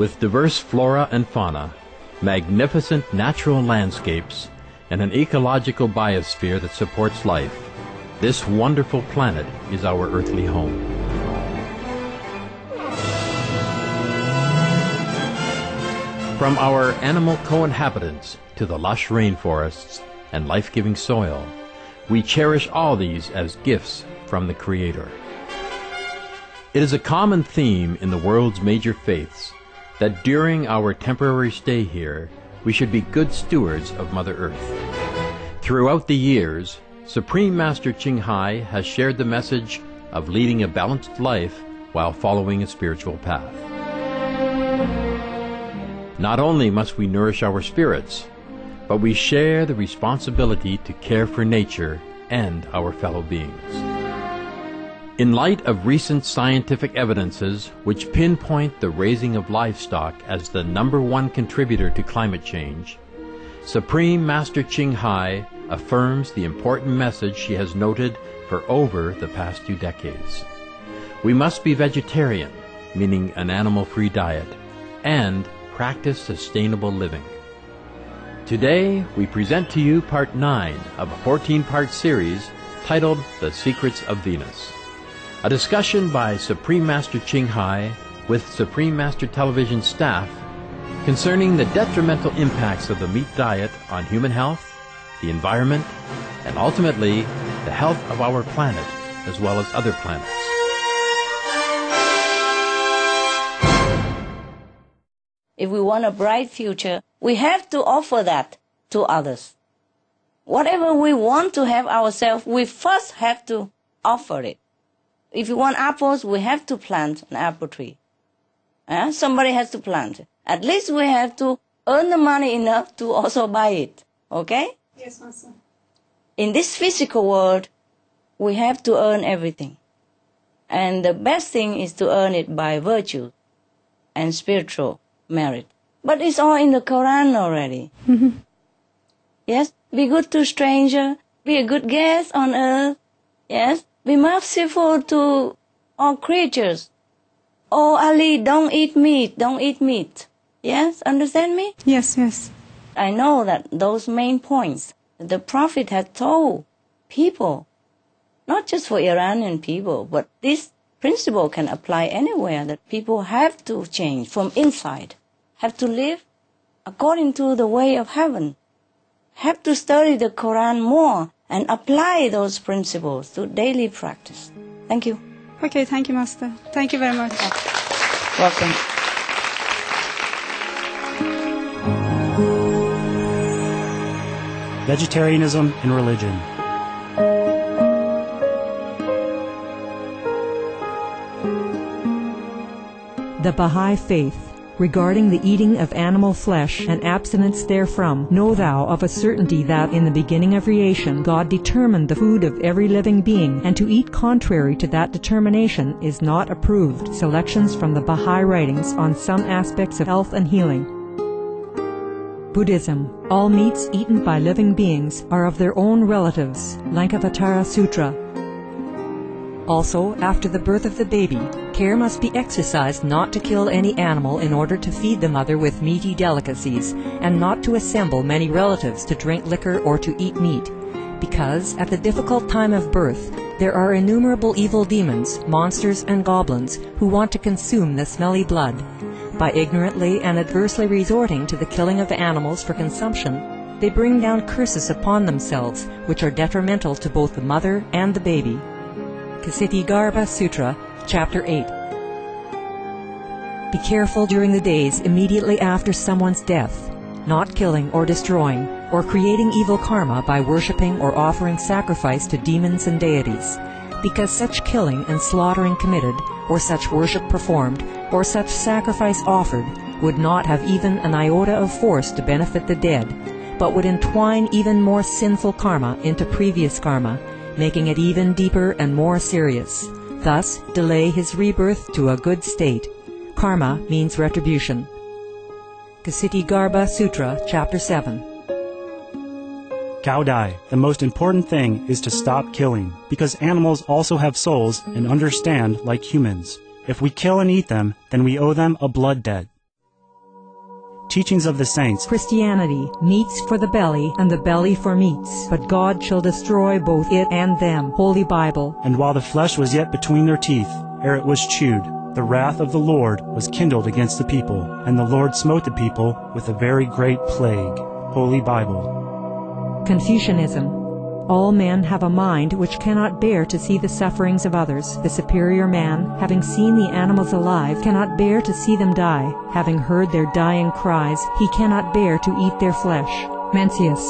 With diverse flora and fauna, magnificent natural landscapes, and an ecological biosphere that supports life, this wonderful planet is our earthly home. From our animal co-inhabitants to the lush rainforests and life-giving soil, we cherish all these as gifts from the Creator. It is a common theme in the world's major faiths that during our temporary stay here, we should be good stewards of Mother Earth. Throughout the years, Supreme Master Ching Hai has shared the message of leading a balanced life while following a spiritual path. Not only must we nourish our spirits, but we share the responsibility to care for nature and our fellow beings. In light of recent scientific evidences which pinpoint the raising of livestock as the #1 contributor to climate change, Supreme Master Ching Hai affirms the important message she has noted for over the past 2 decades. We must be vegetarian, meaning an animal-free diet, and practice sustainable living. Today, we present to you Part 9 of a 14-part series titled The Secrets of Venus. A discussion by Supreme Master Ching Hai with Supreme Master Television staff concerning the detrimental impacts of the meat diet on human health, the environment, and ultimately the health of our planet as well as other planets. If we want a bright future, we have to offer that to others. Whatever we want to have ourselves, we first have to offer it. If you want apples, we have to plant an apple tree. Somebody has to plant it. At least we have to earn the money enough to also buy it. Okay? Yes, Master. In this physical world, we have to earn everything. And the best thing is to earn it by virtue and spiritual merit. But it's all in the Quran already. Yes? Be good to stranger. Be a good guest on earth. Yes? Be merciful to all creatures. Oh, Ali, don't eat meat. Don't eat meat. Yes? Understand me? Yes, yes. I know that those main points the Prophet had told people, not just for Iranian people, but this principle can apply anywhere, that people have to change from inside, have to live according to the way of heaven, have to study the Quran more and apply those principles to daily practice. Thank you. Okay, thank you, Master. Thank you very much. Welcome. Vegetarianism and religion. The Baha'i Faith. Regarding the eating of animal flesh and abstinence therefrom, know thou of a certainty that in the beginning of creation God determined the food of every living being, and to eat contrary to that determination is not approved. Selections from the Baha'i writings on some aspects of health and healing. Buddhism. All meats eaten by living beings are of their own relatives. Lankavatara Sutra. Also, after the birth of the baby, care must be exercised not to kill any animal in order to feed the mother with meaty delicacies, and not to assemble many relatives to drink liquor or to eat meat, because at the difficult time of birth there are innumerable evil demons, monsters, and goblins who want to consume the smelly blood. By ignorantly and adversely resorting to the killing of animals for consumption, they bring down curses upon themselves, which are detrimental to both the mother and the baby. Ksitigarbha Sutra, Chapter 8. Be careful during the days immediately after someone's death, not killing or destroying, or creating evil karma by worshipping or offering sacrifice to demons and deities, because such killing and slaughtering committed, or such worship performed, or such sacrifice offered, would not have even an iota of force to benefit the dead, but would entwine even more sinful karma into previous karma, making it even deeper and more serious, thus delay his rebirth to a good state. Karma means retribution. Ksitigarbha Sutra, Chapter 7. Cao Dai, the most important thing is to stop killing, because animals also have souls and understand like humans. If we kill and eat them, then we owe them a blood debt. teachings of the saints, Christianity, meats for the belly, and the belly for meats. But God shall destroy both it and them. Holy Bible. and while the flesh was yet between their teeth, ere it was chewed, the wrath of the Lord was kindled against the people, and the Lord smote the people with a very great plague. Holy Bible. Confucianism. All men have a mind which cannot bear to see the sufferings of others. The superior man, having seen the animals alive, cannot bear to see them die. Having heard their dying cries, he cannot bear to eat their flesh. Mencius.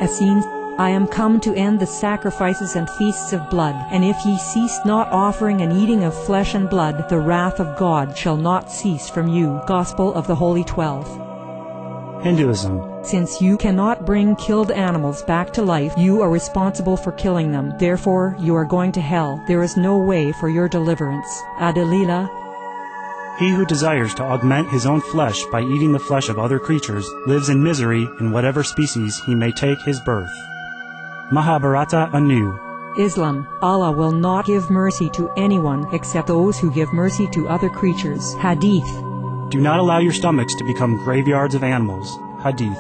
Essenes. I am come to end the sacrifices and feasts of blood, and if ye cease not offering and eating of flesh and blood, the wrath of God shall not cease from you. Gospel of the Holy 12. Hinduism. Since you cannot bring killed animals back to life, you are responsible for killing them. Therefore, you are going to hell. There is no way for your deliverance. Adalila. He who desires to augment his own flesh by eating the flesh of other creatures lives in misery in whatever species he may take his birth. Mahabharata anew. Islam. Allah will not give mercy to anyone except those who give mercy to other creatures. Hadith. Do not allow your stomachs to become graveyards of animals. Hadith.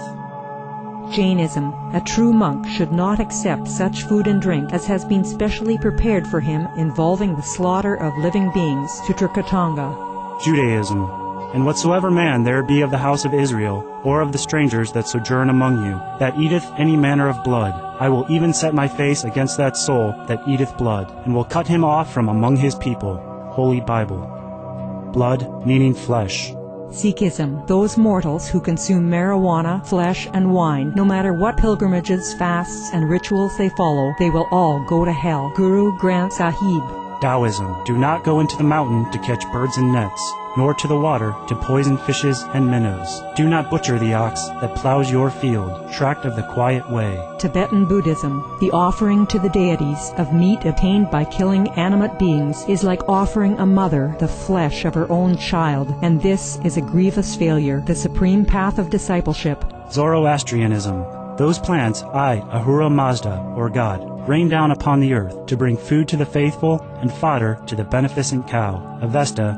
Jainism. A true monk should not accept such food and drink as has been specially prepared for him involving the slaughter of living beings. Sutrakatonga. Judaism. And whatsoever man there be of the house of Israel, or of the strangers that sojourn among you, that eateth any manner of blood, I will even set my face against that soul that eateth blood, and will cut him off from among his people. Holy Bible. Blood meaning flesh. Sikhism. Those mortals who consume marijuana, flesh, and wine, no matter what pilgrimages, fasts, and rituals they follow, they will all go to hell. Guru Granth Sahib. Taoism. Do not go into the mountain to catch birds and nets, nor to the water to poison fishes and minnows. Do not butcher the ox that plows your field, tract of the quiet way. Tibetan Buddhism. The offering to the deities of meat obtained by killing animate beings is like offering a mother the flesh of her own child, and this is a grievous failure. The supreme path of discipleship. Zoroastrianism. Those plants I, Ahura Mazda, or God, rain down upon the earth to bring food to the faithful and fodder to the beneficent cow. Avesta.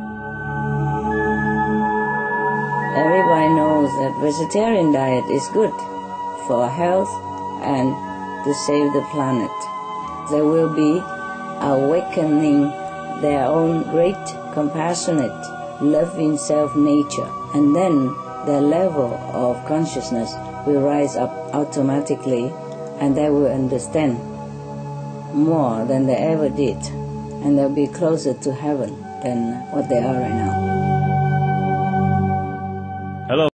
Everybody knows that vegetarian diet is good for health and to save the planet. They will be awakening their own great, compassionate, loving self-nature, and then their level of consciousness will rise up automatically, and they will understand more than they ever did, and they'll be closer to heaven than what they are right now.